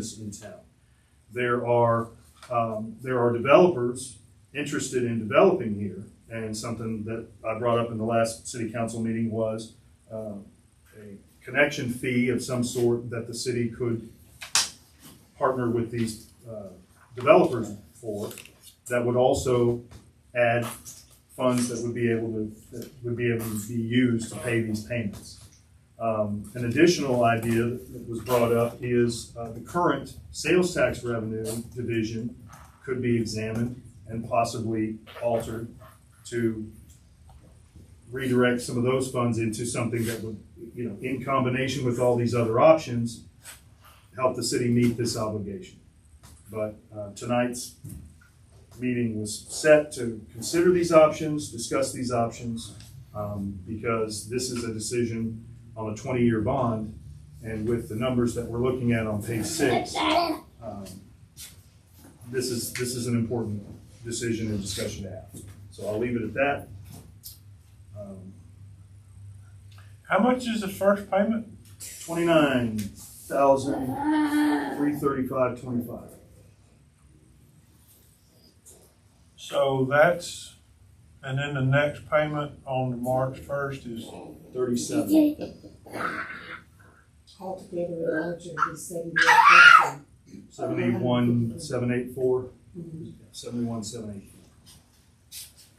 business in town. There are developers interested in developing here, and something that I brought up in the last city council meeting was a connection fee of some sort that the city could partner with these developers for, that would also add funds that would be able to be used to pay these payments. An additional idea that was brought up is the current sales tax revenue division could be examined and possibly altered to redirect some of those funds into something that would, in combination with all these other options, help the city meet this obligation. But tonight's meeting was set to consider these options, discuss these options, because this is a decision on a 20-year bond, and with the numbers that we're looking at on page 6, this is an important decision and discussion to have. So I'll leave it at that. How much is the first payment? $29,335.25. So that's, and then the next payment on March 1st is 37. Altogether, it large would be 71,000. 71,784. 71,784.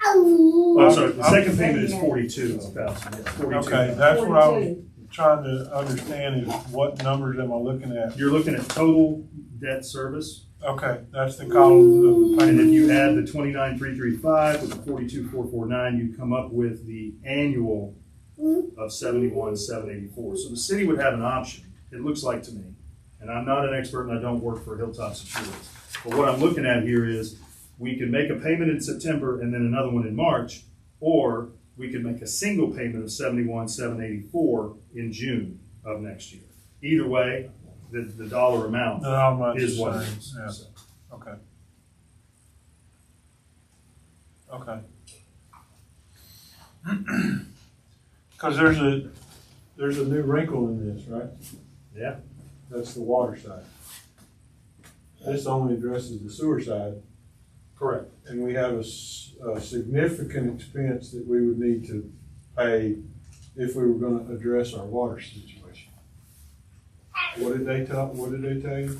Oh, I'm sorry. The second payment is 42,000. Yeah, 42. okay. That's what I was trying to understand is what numbers am I looking at? You're looking at total debt service. Okay, that's the column of the And payment. if you add the 29,335 with the 42,449, you come up with the annual of 71,784. So the city would have an option, it looks like to me, and I'm not an expert and I don't work for Hilltop Securities, but what I'm looking at here is we could make a payment in September and then another one in March, or we could make a single payment of 71,784 in June of next year. Either way, the dollar amount How much is what it same. is. Yeah. So, Okay. Okay. Because there's a new wrinkle in this, right? yeah, That's the water side. This only addresses the sewer side, correct. and we have a significant expense that we would need to pay if we were going to address our water situation. What did they tell you?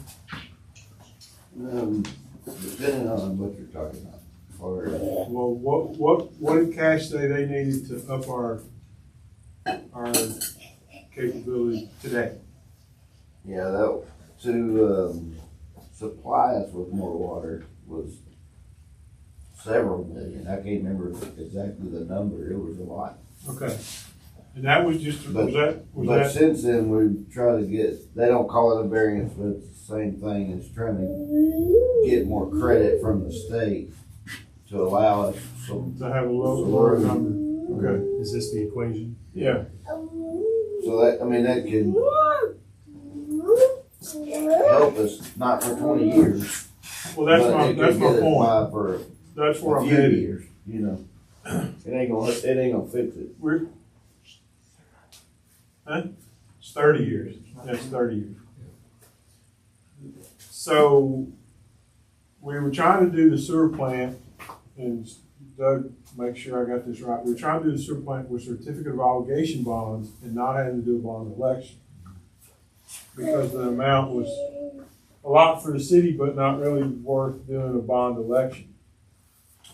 Depending on what you're talking about. Or, Well, what did Cash say they needed to up our capability today? yeah, that to supply us with more water was several million. I can't remember exactly the number. It was a lot. Okay. And that was just, But since then, we've tried to get, they don't call it a variance, but it's the same thing as trying to get more credit from the state to allow us some. to have a lower number? Okay. Is this the equation? Yeah. So that, I mean, that can help us, not for 20 years. Well, that's but my it could get us point. by for That's where a I'm few headed. years, you know. It ain't gonna fix it. It's 30 years. That's 30 years. So we were trying to do the sewer plant, and Doug, make sure I got this right. We were trying to do the sewer plant with certificate of obligation bonds and not having to do a bond election, because the amount was a lot for the city, but not really worth doing a bond election.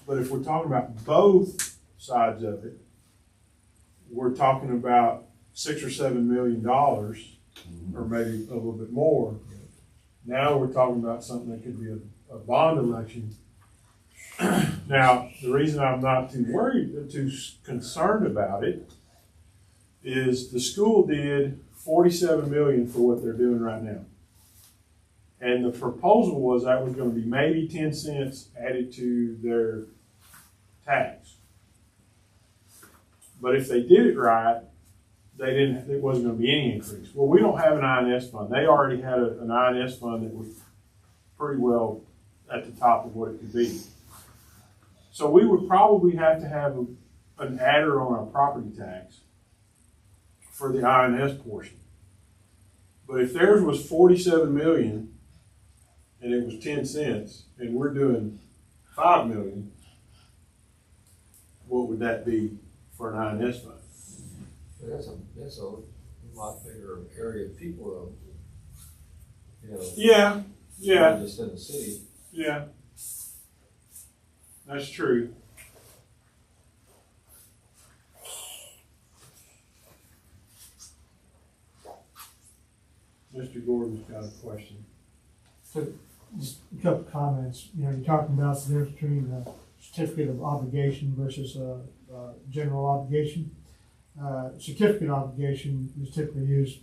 But if we're talking about both sides of it, we're talking about $6 or $7 million, or maybe a little bit more. Now we're talking about something that could be a bond election. Now, the reason I'm not too concerned about it is the school did $47 million for what they're doing right now. And the proposal was that was going to be maybe 10 cents added to their tax. But if they did it right, it wasn't going to be any increase. Well, we don't have an INS fund. They already had an INS fund that was pretty well at the top of what it could be. So we would probably have to have an adder on our property tax for the INS portion. But if theirs was $47 million and it was 10 cents, and we're doing 5 million, what would that be for an INS fund? That's a lot bigger area of people though. You know, Yeah, yeah, not just in the city. yeah. That's true. Mr. Gordon's got a question. Just a couple of comments. You know, you're talking about the difference between a certificate of obligation versus a general obligation. Certificate of obligation is typically used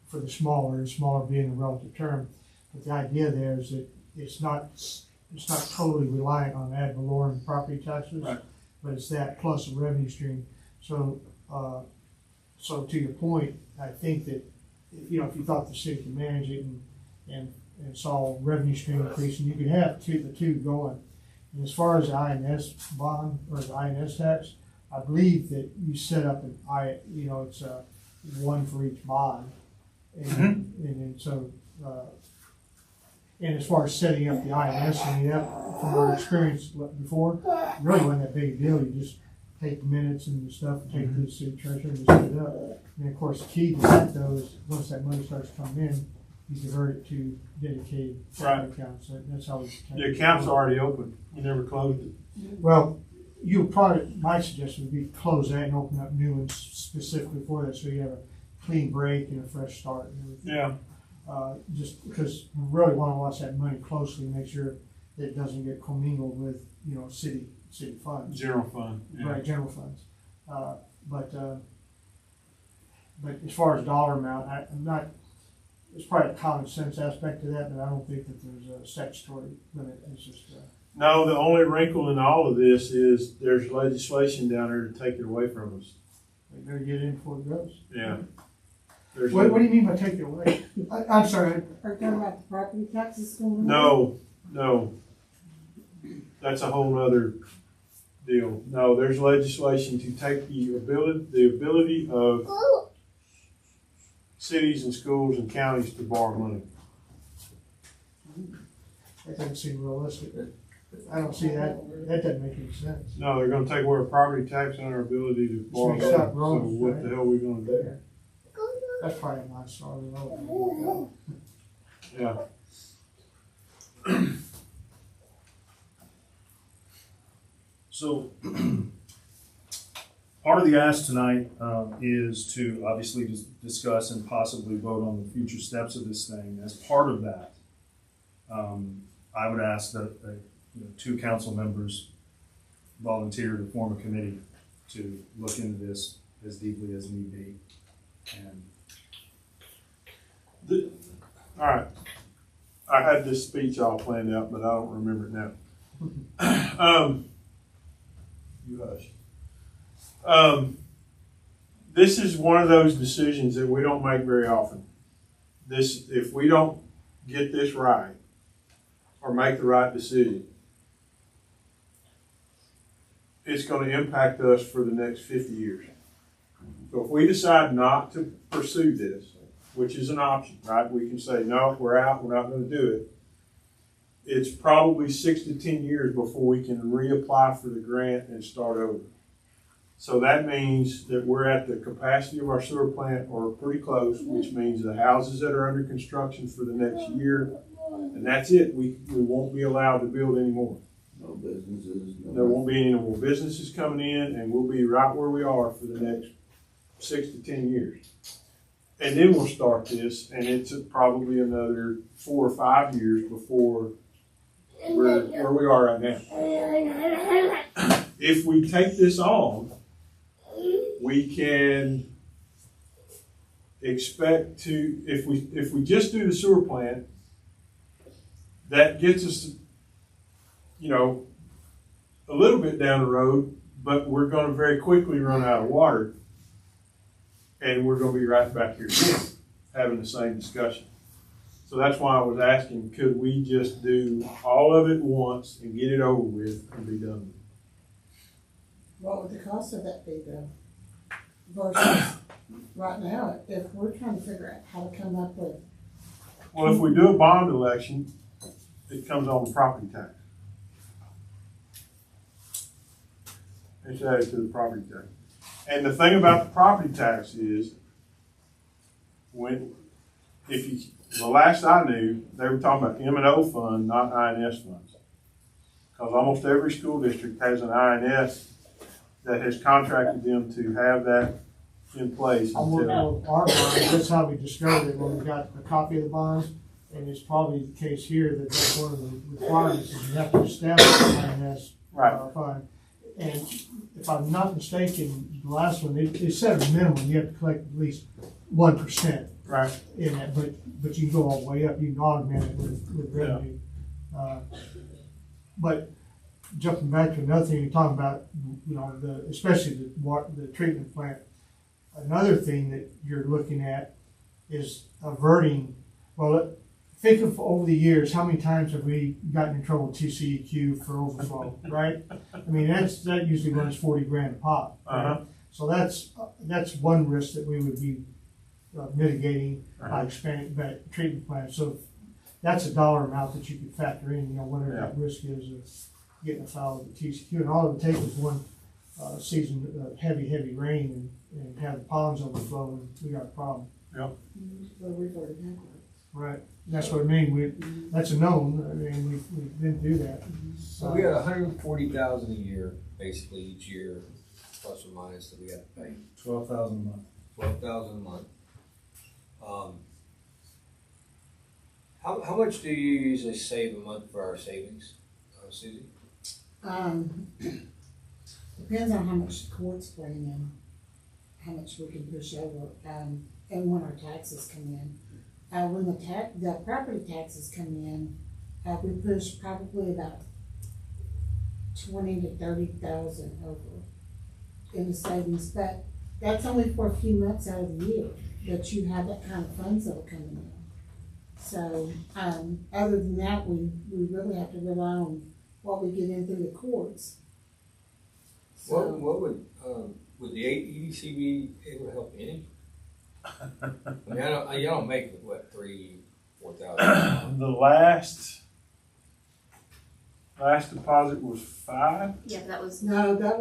for the smaller, and smaller being a relative term. But the idea there is that it's not totally reliant on ad valorem property taxes, Right. but it's that plus a revenue stream. So, so to your point, I think that, you know, if you thought the city could manage it and saw revenue stream increasing, you could have the two going. And as far as the INS bond or the INS tax, I believe that you set up it's one for each bond. And so, and as far as setting up the INS, I mean, that, from our experience before, really wasn't that big a deal. You just take the minutes and the stuff, take it to the city treasurer and just set it up. And of course, the key to that though is once that money starts coming in, you convert it to dedicated Right. accounts. That's how we. The account's already open. We never closed it. Well, you probably, my suggestion would be close that and open up new ones specifically for that, so you have a clean break and a fresh start and everything. Yeah. Just because we really want to watch that money closely, make sure that it doesn't get commingled with, you know, city funds. General fund. Yeah. Right, general funds. But as far as dollar amount, I'm not, there's probably a common sense aspect to that, but I don't think that there's a statutory limit. It's just, No, the only wrinkle in all of this is there's legislation down there to take it away from us. they better get it in before it goes. Yeah. There's What do you mean by take it away? I'm sorry. Are you talking about the property taxes going? No. That's a whole other deal. No, there's legislation to take the ability of cities and schools and counties to borrow money. That doesn't seem realistic. I don't see that. That doesn't make any sense. No, they're gonna take away our property tax and our ability to borrow we money. stop So growing, what right? the hell are we gonna do? That's probably a nice start. Well, Yeah. So, part of the ask tonight is to obviously discuss and possibly vote on the future steps of this thing. As part of that, I would ask that two council members volunteer to form a committee to look into this as deeply as need be. And All right. I had this speech all planned out, but I don't remember it now. You hush. This is one of those decisions that we don't make very often. If we don't get this right or make the right decision, it's going to impact us for the next 50 years. So if we decide not to pursue this, which is an option, right? We can say, no, we're out, we're not going to do it. It's probably 6 to 10 years before we can reapply for the grant and start over. So that means that we're at the capacity of our sewer plant or pretty close, which means the houses that are under construction for the next year, and that's it. We won't be allowed to build anymore. No businesses. There won't be any more businesses coming in, and we'll be right where we are for the next 6 to 10 years. And then we'll start this, and it's probably another 4 or 5 years before we're where we are right now. If we take this on, we can expect to, if we just do the sewer plant, that gets us, a little bit down the road, but we're going to very quickly run out of water. And we're going to be right back here again, having the same discussion. So that's why I was asking, could we just do all of it once and get it over with and be done with it? What would the cost of that be though? Versus right now, if we're trying to figure out how to come up with, Well, if we do a bond election it comes on the property tax. It's added to the property tax. And the thing about the property tax is, the last I knew, they were talking about M&O fund, not INS funds. Because almost every school district has an INS that has contracted them to have that in place I'm working until. with our bonds, that's how we discovered it, when we got a copy of the bonds, and it's probably the case here that that's one of the requirements, is you have to establish an INS Right. fund. And if I'm not mistaken, the last one, it said a minimum, you have to collect at least 1% Right. in that, but you can go all the way up, you can augment it with revenue. But jumping back to another thing, you're talking about, you know, especially the treatment plant. Another thing that you're looking at is averting, well, think of over the years, how many times have we gotten in trouble with TCEQ for overflow, right? I mean, that usually runs 40 grand a pop. Right? Uh-huh. So that's one risk that we would be mitigating by expanding that treatment plant. So that's a dollar amount that you could factor in, you know, whatever that risk is of getting a foul of the TCEQ. And all it would take is one season of heavy rain and have the ponds overflow, and we got a problem. Yep. Well, we've already had that. Right. That's what I mean. That's a known. I mean, we've been through that. So we got $140,000 a year, basically each year, plus or minus, that we got to pay. 12,000 a month. 12,000 a month. How much do you usually save a month for our savings, Susie? Depends on how much the courts bring in, how much we can push over, and when our taxes come in. When the property taxes come in, we push probably about 20 to 30,000 over in the savings, but that's only for a few months out of the year that you have that kind of funds that are coming in. So, other than that, we really have to rely on what we get in through the courts. So, What would the EDC be able to help any? I mean, y'all don't make what, 3,000-4,000? The last deposit was 5. Yeah, that was. no, that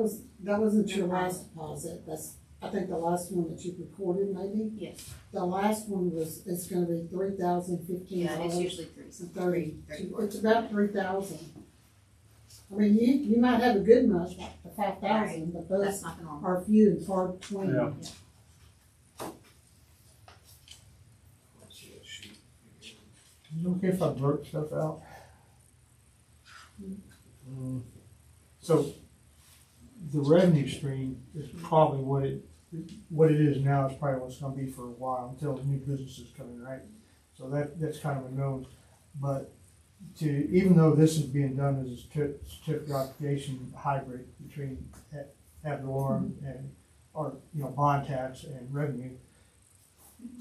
wasn't your last deposit. I think the last one that you recorded, maybe. Yes. The last one it's gonna be $3,015. Yeah, it's usually three. It's about 3,000. I mean, you might have a good month for 5,000, but That's those not the norm. are few and far between. Yeah. Is it okay if I blurt stuff out? So the revenue stream is probably what it is now, is probably what it's gonna be for a while until new businesses come in, right? So that's kind of a known, but even though this is being done as a certificate of occupation hybrid between ad valorem or bond tax and revenue.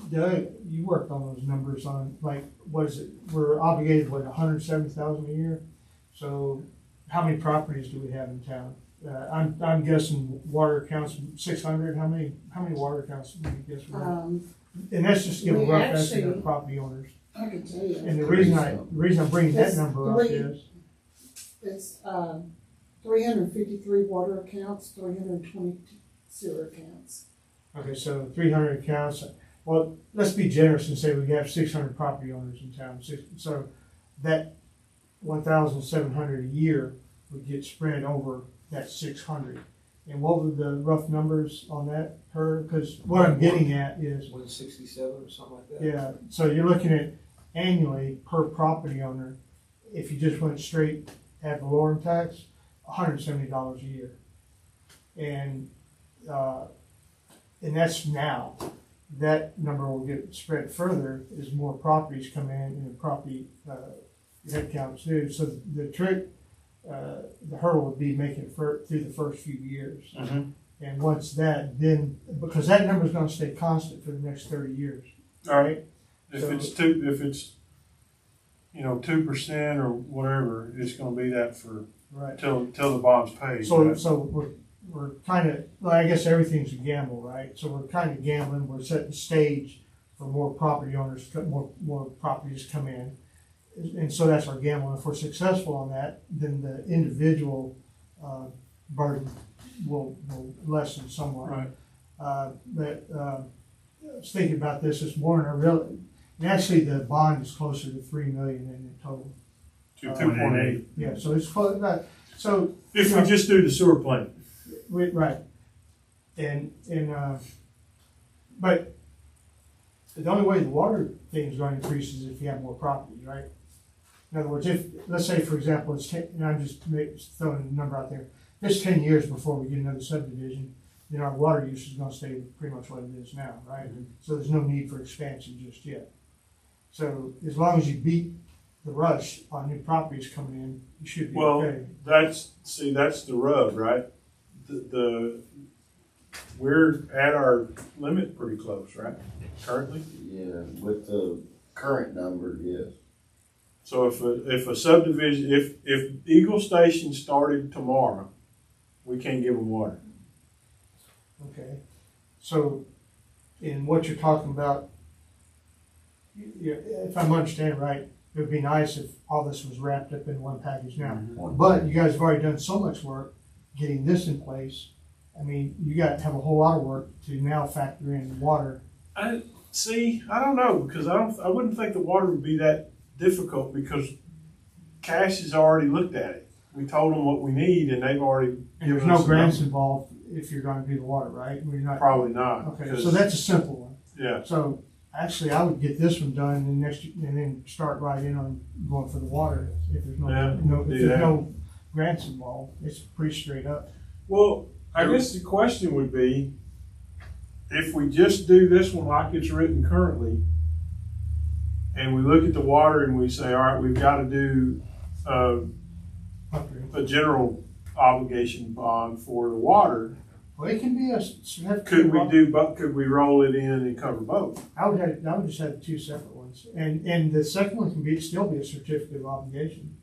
Doug, you worked on those numbers on, like, what is it, we're obligated, what, 170,000 a year? So how many properties do we have in town? I'm guessing water accounts 600, how many water accounts do you guess we have? And that's just to give a we rough actually- estimate of property owners. I can tell you. And the reason I'm bringing that It's number up is, It's 353 water accounts, 320 sewer accounts. okay, so 300 accounts. Well, let's be generous and say we have 600 property owners in town. So that 1,700 a year would get spread over that 600. And what were the rough numbers on that per? Because what I'm getting at is, 167 or something like that? yeah, so you're looking at annually per property owner, if you just went straight ad valorem tax, $170 a year. And that's now. That number will get spread further as more properties come in and property head counts too. So the trick, the hurdle would be making it through the first few years. Mm-hmm. And once that, then, because that number is going to stay constant for the next 30 years. All right. If So- it's 2% or whatever, it's gonna be that for Right. till the bond's paid. So, right? so we're kind of, well, I guess everything's a gamble, right? So we're kind of gambling, we're setting the stage for more property owners, more properties come in. and so that's our gamble. If we're successful on that, then the individual, burden will lessen somewhat. Right. But, I was thinking about this morning, and actually the bond is closer to 3 million in the total. 2.8. Yeah, so it's close, so. If we just do the sewer plant. Right. But the only way the water thing is going to increase is if you have more properties, right? In other words, if, let's say, for example, it's 10, and I'm just throwing a number out there, if it's 10 years before we get another subdivision, then our water use is gonna stay pretty much what it is now, right? So there's no need for expansion just yet. So as long as you beat the rush on new properties coming in, you should be okay. That's the rub, right? We're at our limit pretty close, right? Currently. Yeah, with the current number, yes. So if a subdivision, if Eagle Station started tomorrow, we can't give them water. Okay, so in what you're talking about, if I'm understanding right, it would be nice if all this was wrapped up in one package now. But you guys have already done so much work getting this in place. I mean, you got to have a whole lot of work to now factor in water. I don't know, because I wouldn't think the water would be that difficult, because Cash has already looked at it. We told them what we need, and they've already. And there's no grants involved if you're going to do the water, right? We're not. Probably not. Okay, so that's a simple one. Yeah. So actually, I would get this one done and then start right in on going for the water. If there's no grants involved, it's pretty straight up. Well, I guess the question would be, if we just do this one like it's written currently, and we look at the water and we say, all right, we've got to do a general obligation bond for the water. Well, it can be a significant. Could we roll it in and cover both? I would just have two separate ones, and the second one can still be a certificate of obligation.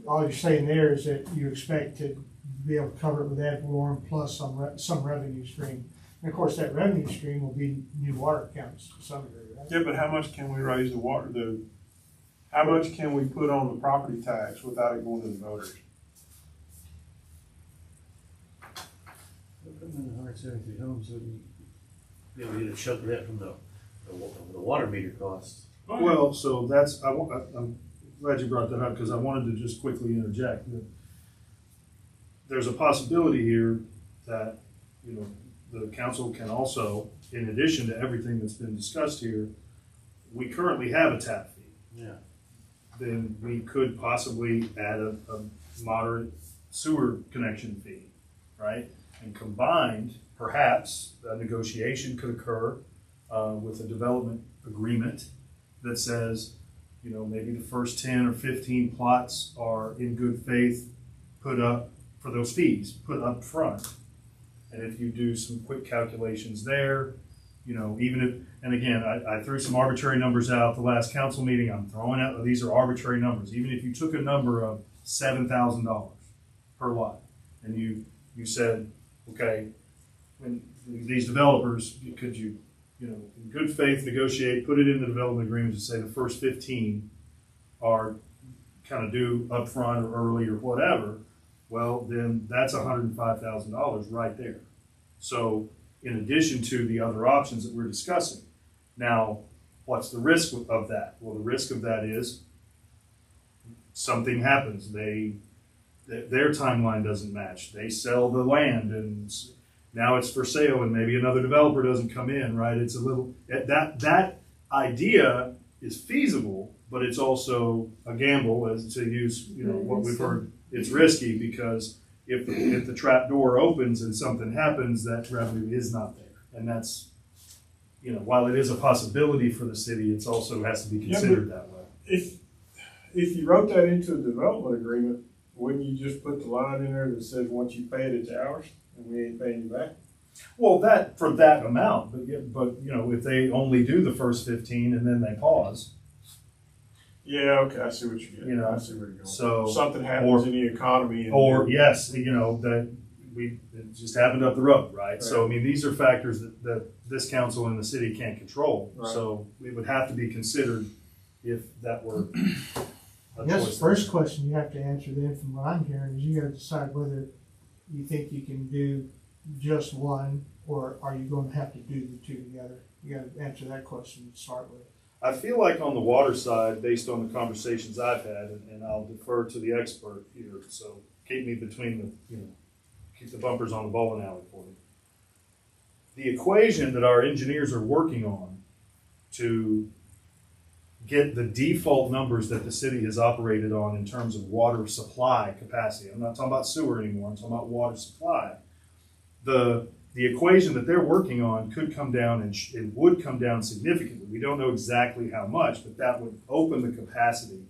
All you're saying there is that you expect to be able to cover it with ad valorem plus some revenue stream. And of course, that revenue stream will be new water accounts to some degree, right? Yeah, but how much can we raise the water? How much can we put on the property tax without it going to the voters? Putting in 173 homes, and be able to get a chunk of that from the water meter costs. Well, so I'm glad you brought that up, because I wanted to just quickly interject that there's a possibility here that, the council can also, in addition to everything that's been discussed here, we currently have a tap fee. Yeah. Then we could possibly add a moderate sewer connection fee, right? And combined, perhaps a negotiation could occur with a development agreement that says, maybe the first 10 or 15 plots are in good faith put up for those fees, put up front. And if you do some quick calculations there, even if, and again, I threw some arbitrary numbers out the last council meeting. I'm throwing out, these are arbitrary numbers. Even if you took a number of $7,000 per lot and you said, okay, when these developers, could you, in good faith negotiate, put it in the development agreement to say the first 15 are kind of due upfront or early or whatever, well, then that's $105,000 right there. So in addition to the other options that we're discussing. Now, what's the risk of that? Well, the risk of that is something happens. Their timeline doesn't match. They sell the land and now it's for sale and maybe another developer doesn't come in, right? It's a little, that idea is feasible, but it's also a gamble, as to use, what we've heard. It's risky because if the trap door opens and something happens, that revenue is not there. And that's, while it is a possibility for the city, it's also has to be considered that way. If you wrote that into a development agreement, wouldn't you just put the line in there that says once you pay it, it's ours and we ain't paying you back? Well, that for that amount, but if they only do the first 15 and then they pause. Yeah, okay, I see what you're getting. I see where you're going. So something happens in the economy, yes, that it just happened up the road, right? So I mean, these are factors that this council and the city can't control. Right. So it would have to be considered, if that were I a guess the choice. first question you have to answer then, from what I'm hearing, is you gotta decide whether you think you can do just one, or are you gonna have to do the two together? You gotta answer that question to start with. I feel like on the water side, based on the conversations I've had, and I'll defer to the expert here, so keep me between the, keep the bumpers on the bowling alley for me. The equation that our engineers are working on to get the default numbers that the city has operated on in terms of water supply capacity. I'm not talking about sewer anymore, I'm talking about water supply. The equation that they're working on could come down and it would come down significantly. We don't know exactly how much, but that would open the capacity.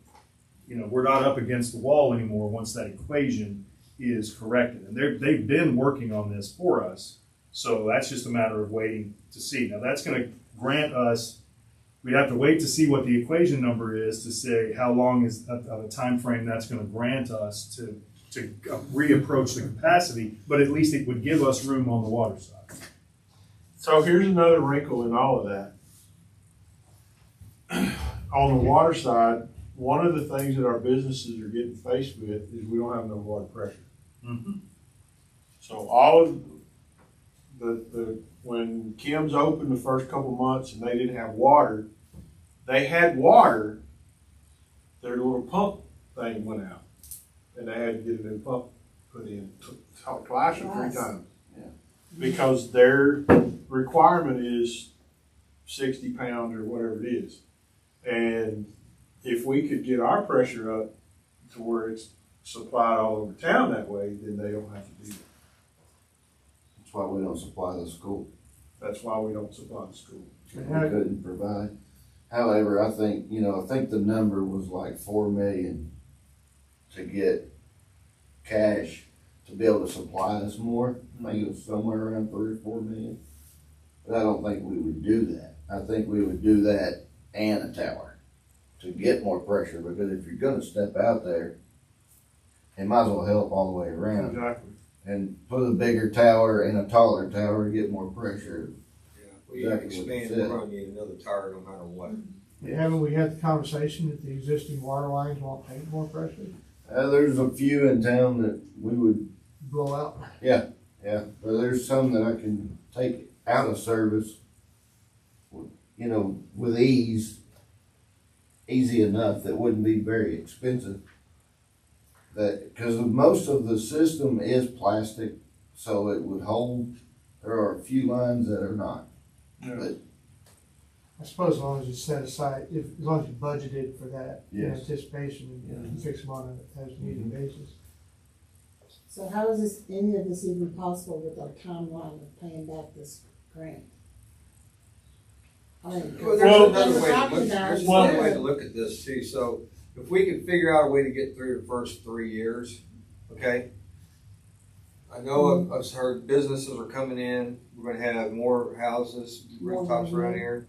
We're not up against the wall anymore once that equation is corrected. And they've been working on this for us. So that's just a matter of waiting to see. Now that's going to grant us, we'd have to wait to see what the equation number is to say how long is of a time frame that's going to grant us to reapproach the capacity, but at least it would give us room on the water side. So here's another wrinkle in all of that. On the water side, one of the things that our businesses are getting faced with is we don't have enough water pressure. Mm-hmm. So all of when Kim's opened the first couple months and they didn't have water, they had water, their little pump thing went out. And they had to get a new pump put in twice or three times. Yeah. Because their requirement is 60 pounds or whatever it is. And if we could get our pressure up to where it's supplied all over town that way, then they don't have to do that. That's why we don't supply the school. That's why we don't supply the school. We couldn't provide. However, I think the number was like 4 million to get cash to be able to supply us more. I think it was somewhere around 3 or 4 million. But I don't think we would do that. I think we would do that and a tower to get more pressure, because if you're gonna step out there, it might as well help all the way around. Exactly. And put a bigger tower and a taller tower to get more pressure. Yeah, we Exactly what you expand, said. we're gonna need another tower no matter what. Haven't we had the conversation that the existing water lines won't take more pressure? There's a few in town that we would, Blow out? yeah, but there's some that I can take out of service, with easy enough that wouldn't be very expensive. Because most of the system is plastic, so it would hold. There are a few lines that are not. Yeah. But I suppose as long as you set aside, as long as you budgeted for that in Yes. anticipation, and fix them on an as needed basis. So how is any of this even possible with our timeline of paying back this grant? I mean, Well, Well, there's another way to look at this too. So if we could figure out a way to get through the first 3 years, okay? I know I've heard businesses are coming in, we're gonna have more houses, rooftops around here.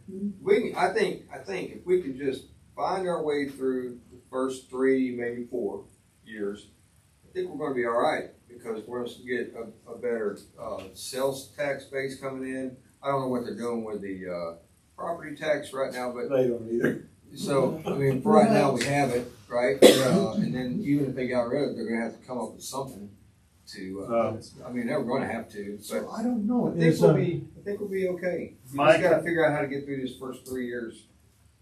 I think if we could just find our way through the first 3, maybe 4 years, I think we're gonna be all right, because we're gonna get a better sales tax base coming in. I don't know what they're doing with the property tax right now, but They don't either. so, I mean, for right now, we have it, right? And then even if they got rid of it, they're gonna have to come up with something to, I mean, they're gonna have to, but I don't know. I think we'll be okay. We just gotta figure out how to get through these first 3 years.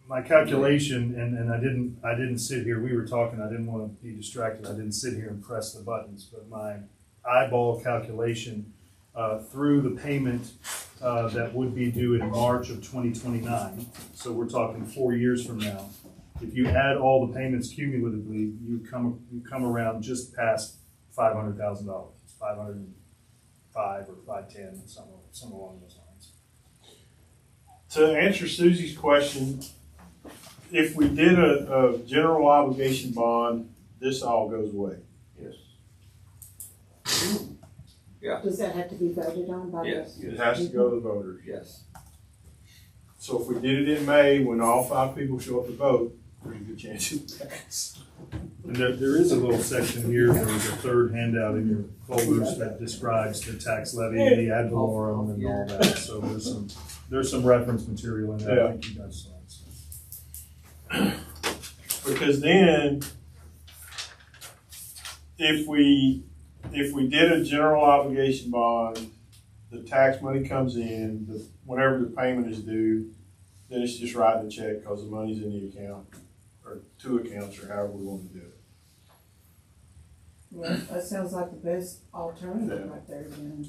My calculation, and I didn't sit here, we were talking, I didn't want to be distracted, I didn't sit here and press the buttons, but my eyeball calculation through the payment that would be due in March of 2029, so we're talking 4 years from now. If you add all the payments cumulatively, you come around just past $500,000, 505 or 510, something along those lines. To answer Susie's question, if we did a general obligation bond, this all goes away. Yeah. Does that have to be voted on by? Yes. It has to go to the voters. Yes. So if we did it in May, when all 5 people show up to vote, there's a good chance it would pass. And there is a little section here, there's a third handout in your folders that describes the tax levy, the ad valorem, and all that. So there's some reference material in there, I think you guys saw it. So. Because then, if we did a general obligation bond, the tax money comes in, whenever the payment is due, then it's just writing a check because the money's in the account, or two accounts, or however we want to do it. Well, that sounds like the best alternative right there, then.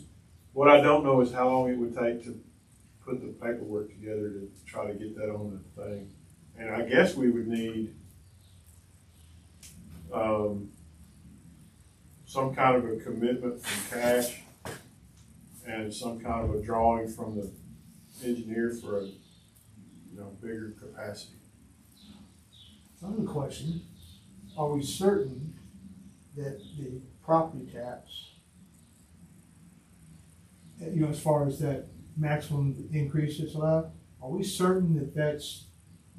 What I don't know is how long it would take to put the paperwork together to try to get that on the thing. And I guess we would need some kind of a commitment from cash and some kind of a drawing from the engineer for a bigger capacity. Another question, are we certain that the property tax, as far as that maximum increase that's allowed, are we certain that that's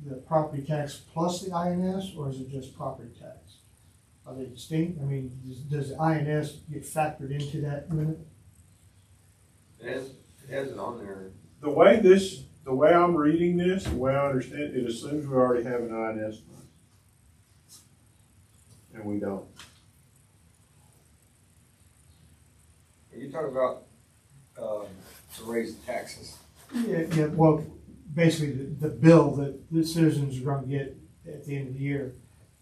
the property tax plus the INS, or is it just property tax? Are they distinct? I mean, does the INS get factored into that limit? It has it on there. The way I'm reading this, the way I understand it, it assumes we already have an INS fund. And we don't. Are you talking about, to raise the taxes? Yeah, well, basically, the bill that the citizens are gonna get at the end of the year,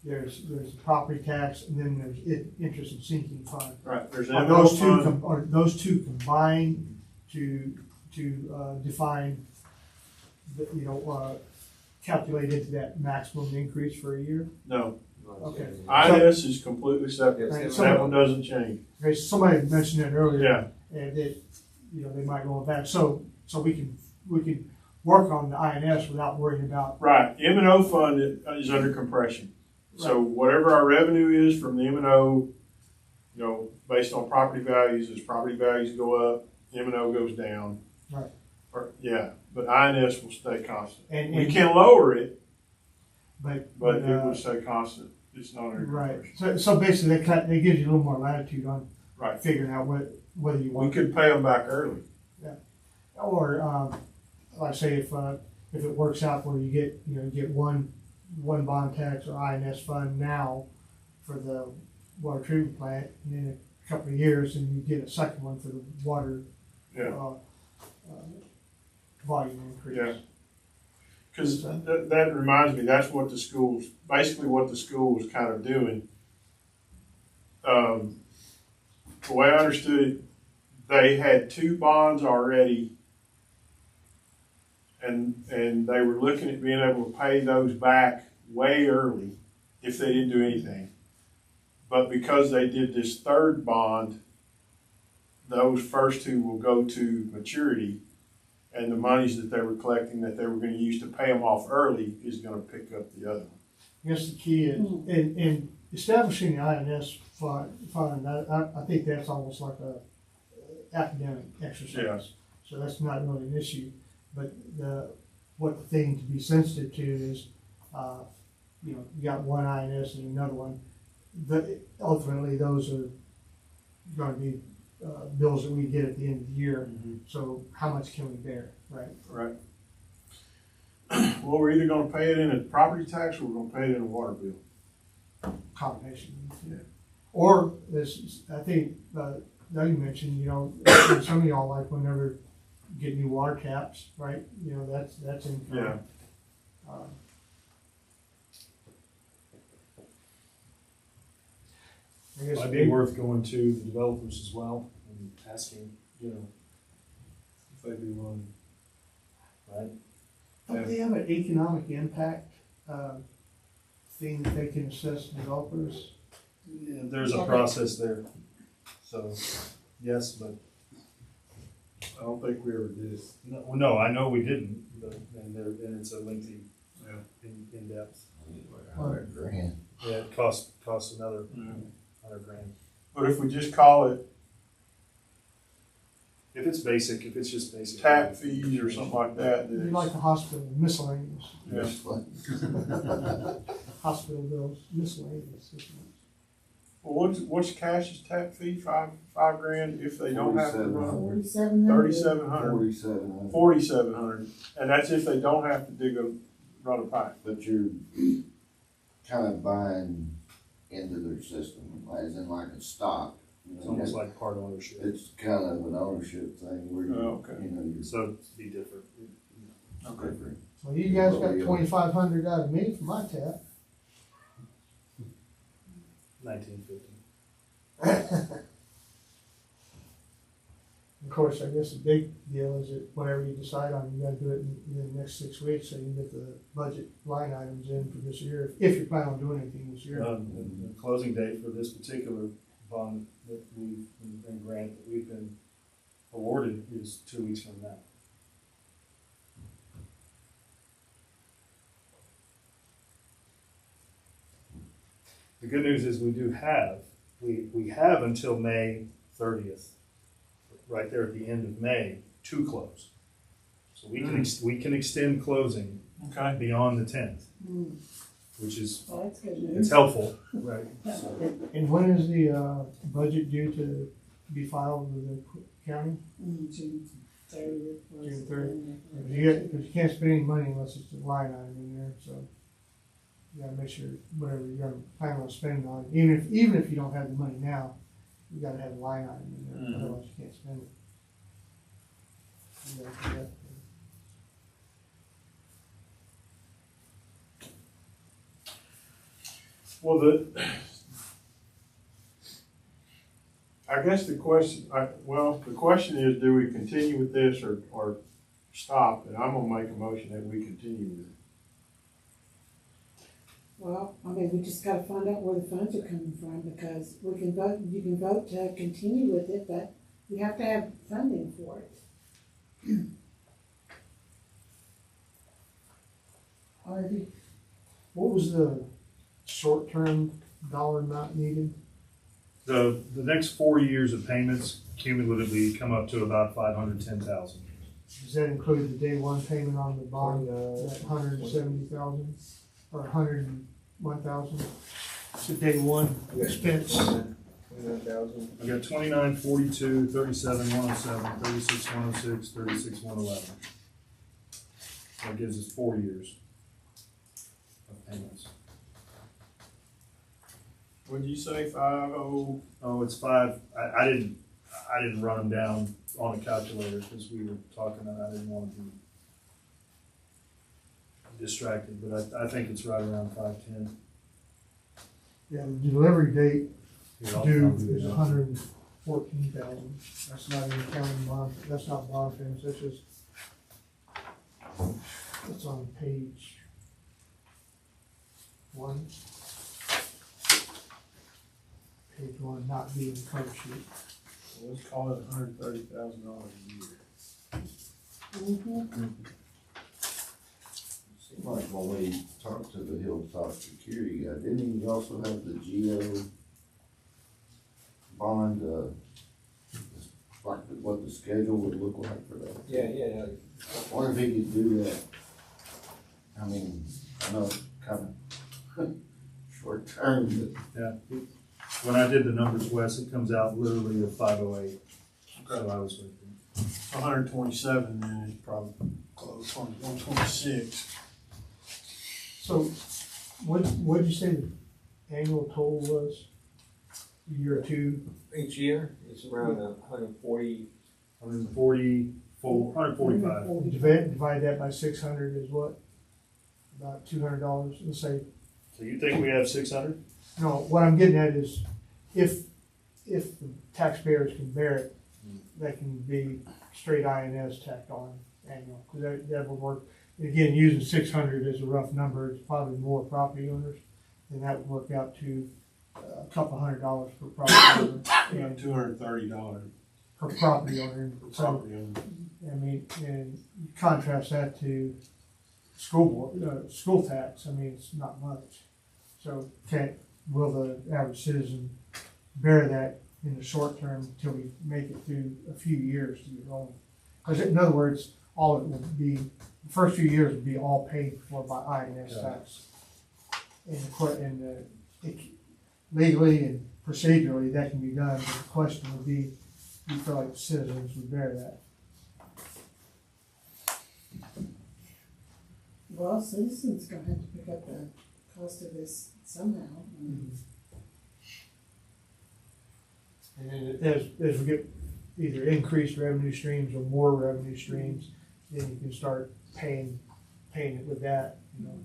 there's the property tax, and then there's interest and sinking fund. Right, there's an Are MO those two, fund. are those two combined to define, calculate into that maximum increase for a year? No, Okay. INS is completely separate. Yes, so- That one doesn't change. Okay, somebody mentioned that earlier. Yeah. And that, they might go back, so we can work on the INS without worrying about. Right, M&O fund is under compression. So whatever our revenue is from the M&O, based on property values, as property values go up, M&O goes down. Right. But INS will stay constant. And We can lower it, but it but will stay constant. It's not under right, compression. so basically that gives you a little more latitude on Right. figuring out whether you We want. could pay them back early. Or, like say if it works out where you get one bond tax or INS fund now for the water treatment plant, and then a couple of years, and you get a second one for the water, Yeah. volume increase. Yeah. Because that reminds me, that's what the school was kind of doing. The way I understood it, they had two bonds already, and they were looking at being able to pay those back way early if they didn't do anything. But because they did this third bond, those first two will go to maturity, and the monies that they were collecting that they were going to use to pay them off early is going to pick up the other one. I guess the key is, in establishing the INS fund, I think that's almost like a academic exercise. Yeah. So that's not really an issue, but what the thing to be sensitive to is, you got one INS and another one. Ultimately, those are going to be bills that we get at the end of the year. Mm-hmm. So how much can we bear, right? Right. Well, we're either going to pay it in a property tax or we're going to pay it in a water bill. Combination. Yeah. Or this, I think, Doug mentioned, some of y'all like whenever you get new water taps, right? That's income. Yeah. I guess Might be worth going to the developers as well and asking, if they'd be willing, right? Don't they have an economic impact thing that they can assess developers? Yeah, there's a process there, so, yes, but, I don't think we ever did. no, I know we didn't, but, and it's a lengthy, Yeah. in depth. $100,000. Yeah, it costs another $100,000. But if we just call it If it's basic, if it's just basic. tap fees or something like that, You then like the hospital miscellaneous, yeah. hospital bills, miscellaneous. Well, what's Cash's tap fee? $5,000 if they don't have to run. 4,700. 3,700. 4,700. 4,700, and that's if they don't have to run a pipe. But you're kind of buying into their system, as in like a stock. You It's know, almost like part ownership, it's kind of an ownership thing where you, Oh, okay. you know, you're so it'd be different. different. Well, you guys got 2,500 out of me for my tap. 1950. Of course, I guess the big deal is that whatever you decide on, you gotta do it in the next 6 weeks, so you can get the budget line items in for this year, if you're planning on doing anything this year. The closing date for this particular bond that and grant that we've been awarded is 2 weeks from now. The good news is we have until May 30th, right there at the end of May, to close. So we can extend closing Okay. beyond the 10th, Mm. which is, Well, that's good it's news. helpful, right? And when is the, budget due to be filed with the county? June 30th. June 30th. Because you can't spend any money unless it's a line item in there, so you gotta make sure whatever you're gonna plan on spending on, even if you don't have the money now, you gotta have a line item in there, Mhm. otherwise you can't spend it. You gotta do that. Well, I guess the question is, do we continue with this or stop? And I'm gonna make a motion that we continue with it. Well, I mean, we just gotta find out where the funds are coming from, because we can vote, you can vote to continue with it, but you have to have funding for it. Ivy, what was the short-term dollar amount needed? The next 4 years of payments cumulatively come up to about 510,000. Does that include the day one payment on the bond, that 170,000 or 101,000? It's the day one expense. 29,000. I got 29, 42, 37, 107, 36, 106, 36, 111. That gives us 4 years of payments. What'd you say, 50? Oh, it's 5. I didn't run them down on a calculator because we were talking and I didn't want to be distracted, but I think it's right around 510. Yeah, the delivery date Here, I'll due do it is now. 114,000. That's not even counting bond, that's not bond payments, that's just, it's on page 1. Page 1, not being the cover sheet. Well, let's call it $130,000 a year. Mhm. Seems like when we talked to the Hilltop Security guy, didn't he also have the GEO bond, like what the schedule would look like for that? Yeah. I wonder if he could do that. I mean, I know it's kind of short term, but Yeah. When I did the numbers, Wes, it comes out literally at 508. So I was with you. 127, then it's probably close to 126. So, what did you say the annual total was? Year or two? Each year, it's around 140. 144, 145. Divide that by 600 is what? About $200, let's say. So you think we have 600? No, what I'm getting at is, if the taxpayers can bear it, that can be straight INS tacked on annual, because that would work. Again, using 600 as a rough number, it's probably more property owners, and that would work out to a couple $100 per property owner. And $230 per property owner. per So, property owner. I mean, and you contrast that to school tax, I mean, it's not much. So will the average citizen bear that in the short term until we make it through a few years to get rolling? Because in other words, all it would be, the first few years would be all paid for by INS tax. Legally and procedurally, that can be done, but the question would be, do you feel like the citizens would bear that? Well, citizens gonna have to pick up the cost of this somehow. And then as we get either increased revenue streams or more revenue streams, then you can start paying it with that, you know.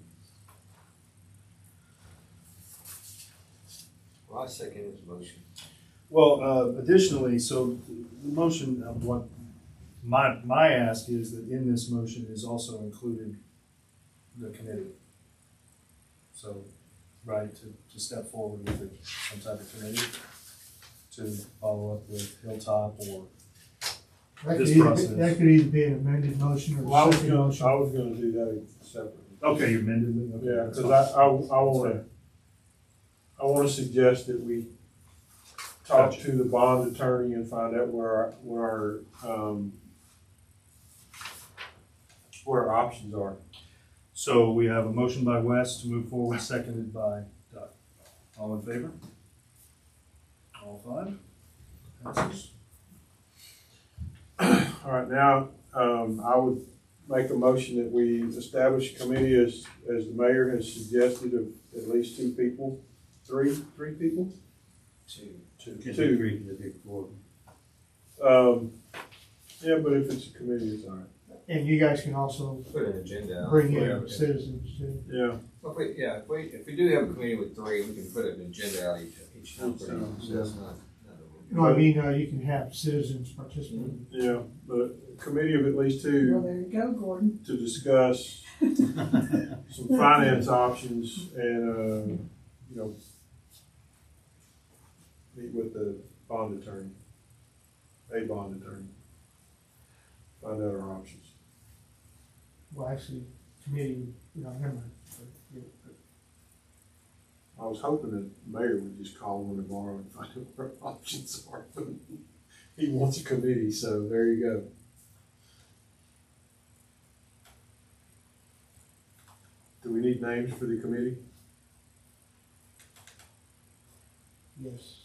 Well, I second his motion. Well, additionally, so the motion, what my ask is that in this motion is also included the committee. So, right, to step forward with some type of committee to follow up with Hilltop or That this could either, process. that could either be an amended motion Well, I or a was second gonna, motion. I was gonna do that separately. Okay, you amended it? Okay, Yeah, that's because fine. I wanna suggest that we talk Gotcha. to the bond attorney and find out where our options are. So we have a motion by Wes to move forward, seconded by Doug. All in favor? All five? Passes. All right, now, I would make a motion that we establish a committee as the mayor has suggested of at least two people, three people? Two. Just Two. agree to the big four. Yeah, but if it's a committee, it's all right. And you guys can also Put an agenda out. bring Yeah. in citizens too. Yeah. If we do have a committee with three, we can put an agenda out each time. So that's not a No, I mean, you can have citizens participate. Yeah, but a committee of at least Well, two there you go, Gordon. to discuss some finance options and, meet with the bond attorney, a bond attorney. Find out our options. Well, actually, committee, never mind. I was hoping that the mayor would just call one tomorrow and find out what our options are. But he wants a committee, so there you go. Do we need names for the committee? Yes.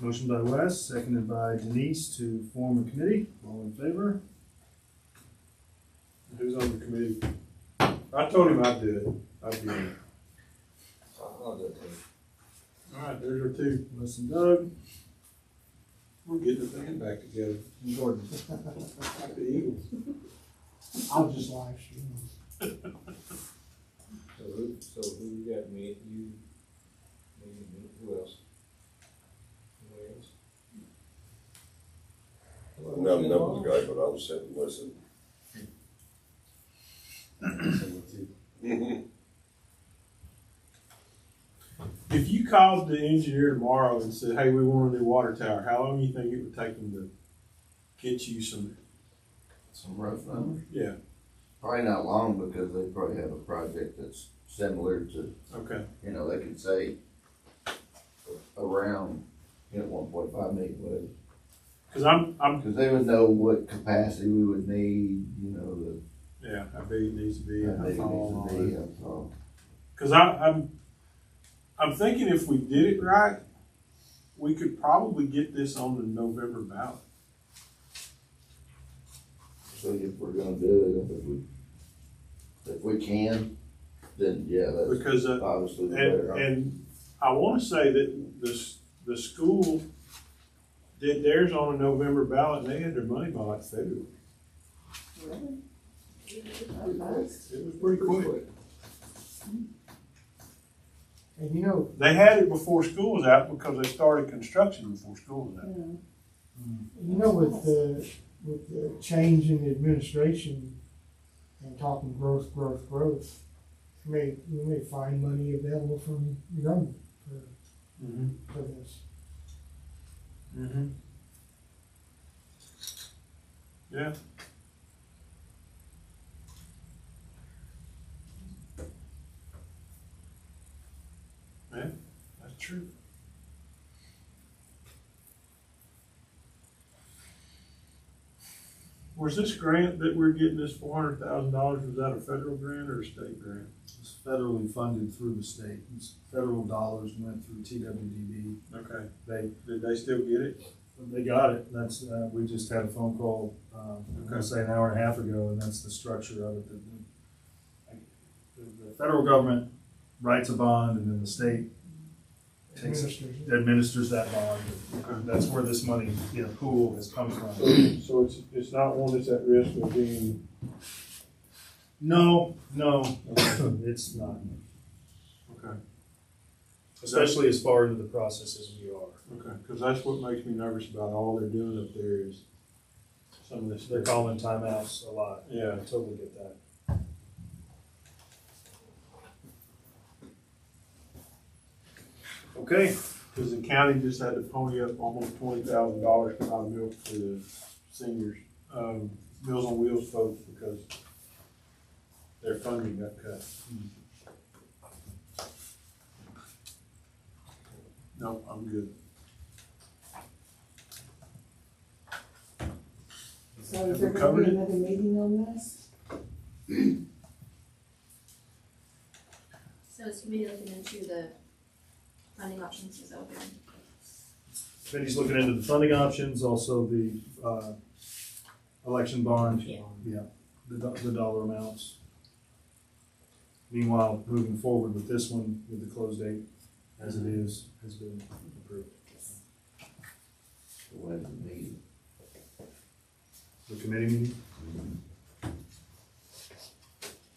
Motion by Wes, seconded by Denise to form a committee. All in favor? Who's on the committee? I told him I'd do it. I'd be on it. I'll do it too. All right, there's our two. Wes and Doug. We're getting the band back together. Gordon. Like the Eagles. I'll just live stream. So who you got, me, you, who else? Anybody else? I'm not a numbers guy, but I was sitting and listening. If you called the engineer tomorrow and said, hey, we want a new water tower, how long do you think it would take them to get you some? Some rough numbers. Yeah, Probably not long because they probably have a project that's similar to, okay. they could say around, 1.5 million, whatever. Cause I'm, Because they would know what capacity we would need, the, yeah, how big it needs to be. how and how big it tall needs and to all be, that. that's all. Cause I'm thinking if we did it right, we could probably get this on the November ballot. So if we're gonna do it, if we can, then yeah, that's Because, obviously the better. and I wanna say that the school did theirs on a November ballot and they had their money by like February. Really? It was pretty quick. And They had it before school was out because they started construction before school was out. with the change in the administration and talking growth, we may find money available from the government for this. Mm-hmm. Yeah. Yeah, that's true. Was this grant that we're getting, this $400,000, was that a federal grant or a state grant? It's federally funded through the state. It's federal dollars went through TWDB. Okay. They Did they still get it? got it. That's we just had a phone call. I'm gonna say an hour and a half ago, and that's the structure of it. That federal government writes a bond and then the state takes it, Administers it. administers that bond. Okay. That's where this money in a pool has come from. So it's not one that's at risk of being, No, it's not, okay, especially as far into the process as we are. okay, because that's what makes me nervous about all they're doing up there is some of this. They're calling timeouts a lot. Yeah. I totally get that. Okay, Because the county just had to pony up almost $20,000 to buy milk for the seniors, Meals on Wheels folks, because their funding got cut. No, I'm good. So is there gonna be another meeting on this? So is committee looking into the funding options, is that what they're doing? Committee's looking into the funding options, also the, election bond. Yeah. Yeah, the dollar amounts. Meanwhile, moving forward with this one, with the close date as it is, has been approved. When's the meeting? The committee meeting?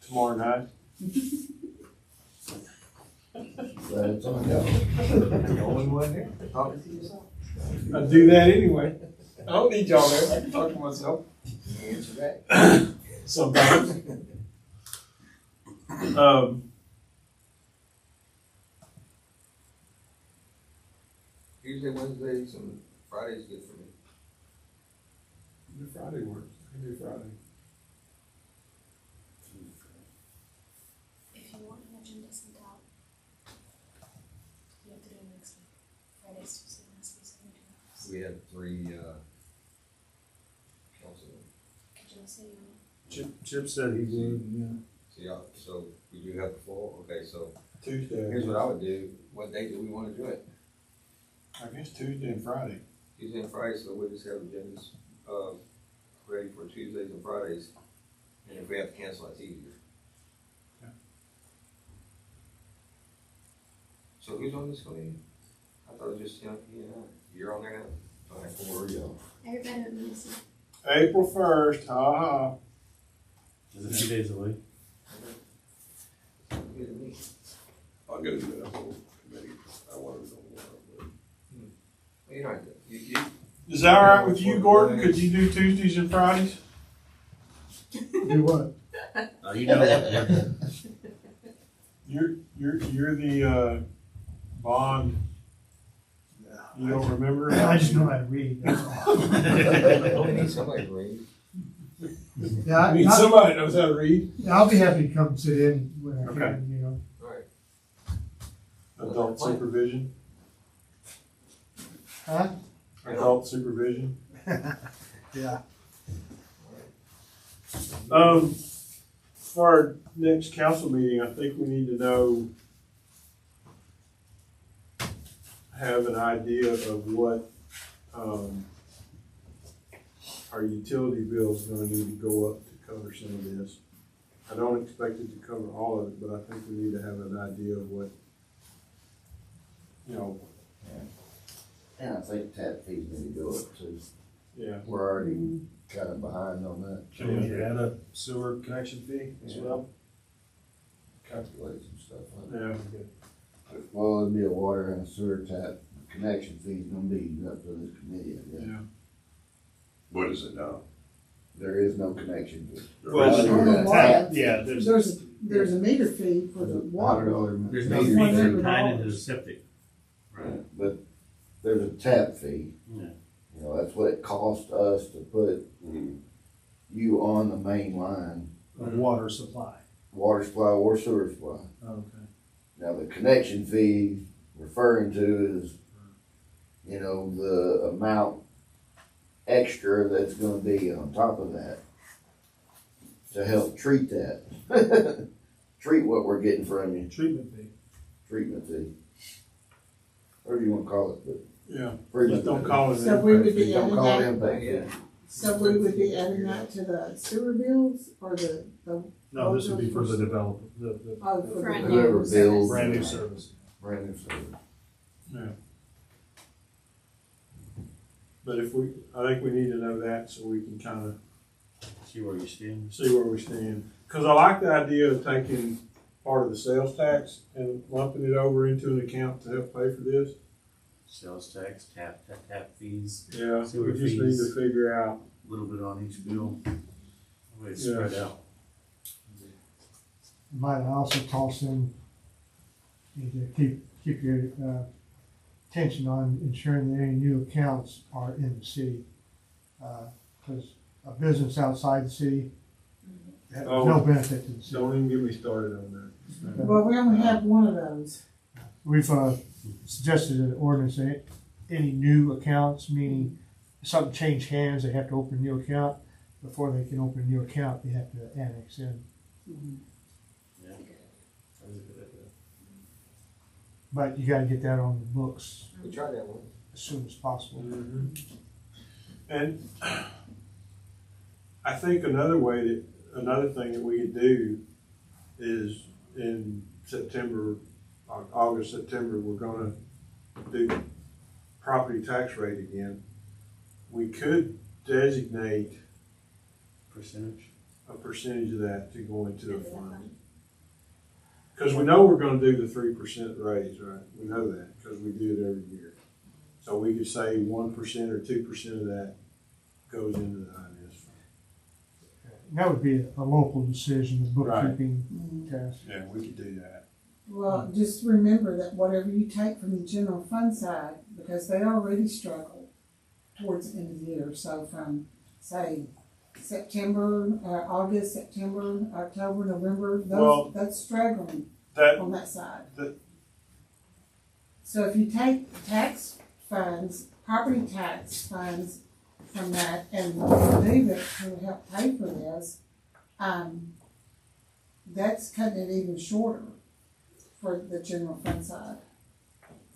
Tomorrow night? But it's on y'all. The only one there, talking to yourself. I do that anyway, I don't need y'all there, I can talk to myself. Answer that. sometimes. Usually Wednesdays and Fridays good for me. Friday works, I can do Friday. If you want an agenda sent out, you have to do it next week. Fridays, Tuesday, Wednesday, 17 hours. We had 3, councilmen. Could you say you Chip said he would, yeah. So y'all, so we do have the full, okay, so Tuesday, here's what I would do, what date do we wanna do it? I guess Tuesday and Friday. Tuesday and Friday, so we'll just have agendas, ready for Tuesdays and Fridays. And if we have to cancel, it's easier. Yeah. So who's on this committee? I thought it was just, you and I. You're on there now? All right. Where are y'all? Everybody would need to see. April 1st, ha It's a few days away. Good to me. I'll get into that whole committee. I want to know what Well, you're not, you, Is that all right with you, Gordon? Could you do Tuesdays and Fridays? Do what? You know what? You're the, bond. You don't remember? I just know how to read. That's all. don't we need somebody to read? Yeah, I mean, somebody knows how to read. I'll be happy to come sit in when I Okay. can, you know. All right. Adult supervision. Huh? Adult supervision. Yeah. For our next council meeting, I think we need to know, have an idea of what, our utility bill is gonna need to go up to cover some of this. I don't expect it to cover all of it, but I think we need to have an idea of what, you know, And I think tap fees need to go up too. yeah. We're already kind of behind on that. Can we add a sewer connection fee as well? Calculate some stuff like that. Yeah, Well, it'd be a water and a sewer tap connection fee's gonna be up to this committee, I guess. yeah. What is it now? There is no connection fee. Well, Other than that tap, yeah, There's a meter fee for the water. $100 There's no meter fees fee. tied into the septic. Right, but there's a tap fee. Yeah. You know, that's what it costs us to put you on the main line, a water supply. water supply or sewer supply. Okay. Now, the connection fee referring to is, you know, the amount extra that's gonna be on top of that to help treat that. Treat what we're getting from you, Treatment fee. treatment fee. Whatever you wanna call it, but. Yeah, treatment just don't fee. call it. So we would be Don't adding call it that, impact fee. Yeah. so we would be adding that to the sewer bills or the No, this would be for the developer, Oh, for Brand the- new Whoever service. builds. brand new service. Brand new service. Yeah. But I think we need to know that so we can kind of See where you stand. see where we stand. Cause I like the idea of taking part of the sales tax and lumping it over into an account to help pay for this. Sales tax, tap fees, Yeah, Sewer we just need fees. to figure out. a little bit on each bill. Way it's Yeah. spread out. Might also toss in, need to keep your, attention on ensuring that any new accounts are in the city. Cause a business outside the city has Oh. no benefit to the city. Don't even get me started on that. Well, we only have one of those. We've, suggested an ordinance that any new accounts, meaning if something changed hands, they have to open a new account. Before they can open a new account, they have to annex in. Yeah. That was a good idea. But you gotta get that on the books We tried that one. as soon as possible. And I think another thing that we could do is in September, August, September, we're gonna do property tax rate again. We could designate Percentage. a percentage of that to go into a fund. Cause we know we're gonna do the 3% raise, right? We know that, cause we do it every year. So we could say 1% or 2% of that goes into the INS fund. That would be a local decision, the bookkeeping task. Yeah, we could do that. Well, just remember that whatever you take from the general fund side, because they already struggle towards the end of the year, so from, say, September, August, September, October, November, Well, that's struggling That, on that side. that- So if you take tax funds, property tax funds from that and move it to help pay for this, that's cutting it even shorter for the general fund side.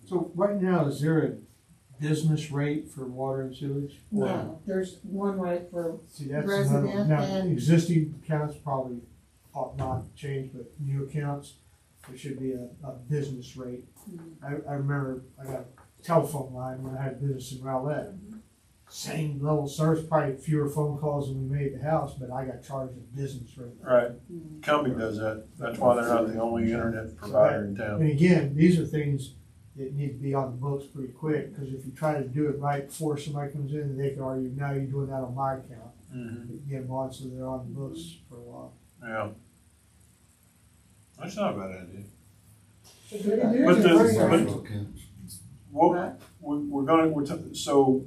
So right now, is there a business rate for water and sewage? No, there's one rate for, See, that's Resident another, now, and- existing accounts probably ought not change, but new accounts, there should be a business rate. I remember I got a telephone line when I had business in Rowlett. Same level of service, probably fewer phone calls than we made at the house, but I got charged a business rate. right, Cumming does that. That's why they're not the only internet provider in town. And again, these are things that need to be on the books pretty quick, because if you try to do it right before somebody comes in, they can argue, now you're doing that on my account. Mhm. Get them on so they're on the books for a while. Yeah. That's not a bad idea. it is But a the- great but- rate. What, so,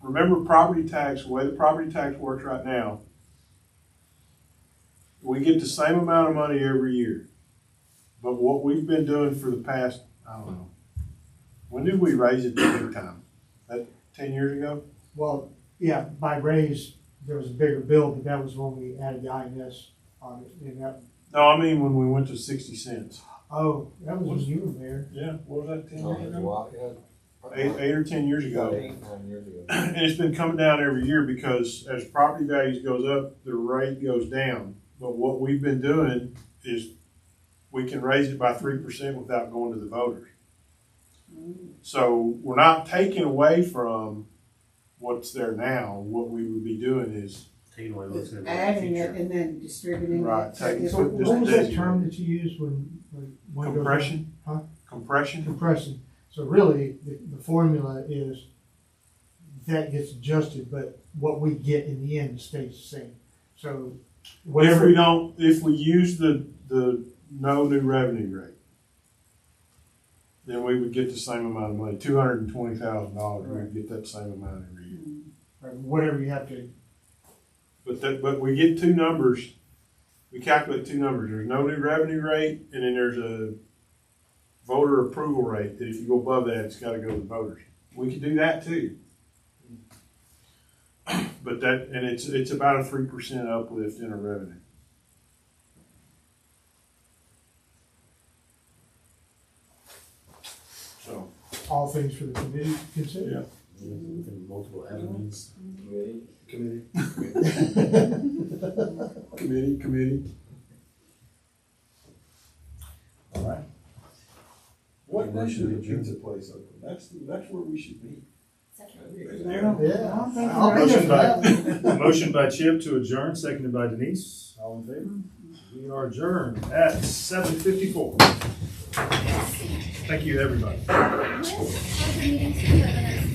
remember property tax, the way the property tax works right now, we get the same amount of money every year. But what we've been doing for the past, I don't know, when did we raise it the big time? That 10 years ago? Well, yeah, by raise, there was a bigger bill, but that was when we added the INS on it, and that, No, I mean when we went to 60 cents. oh, that was when you were there. Yeah, what was that, 10 Oh, years it's a ago? while, yeah. 8 or 10 years ago. 8-9 years ago. And it's been coming down every year because as property values goes up, the rate goes down. But what we've been doing is we can raise it by 3% without going to the voters. So we're not taking away from what's there now. What we would be doing is, Taking away what's gonna be in the Adding it future. and then distributing it. Right, So taking it's- So Just what was that designate. term that you used when it goes up? compression. Huh? Compression. Compression. So really, the formula is that gets adjusted, but what we get in the end stays the same. So whatever. If we use the no new revenue rate, then we would get the same amount of money, $220,000. We would get that same amount every year. Or whatever you have to, But we get two numbers, we calculate two numbers, there's no new revenue rate, and then there's a voter approval rate, that if you go above that, it's gotta go to the voters. We could do that too. But it's about a 3% uplift in our revenue. So, all things for the committee to consider. Within multiple avenues. Committee. Committee. All right. What Motion should the to adjourn. pizza place open? That's where we should be. Motion by Chip to adjourn, seconded by Denise. All in favor? We are adjourned at 7:54. Thank you, everybody. When are the meetings for the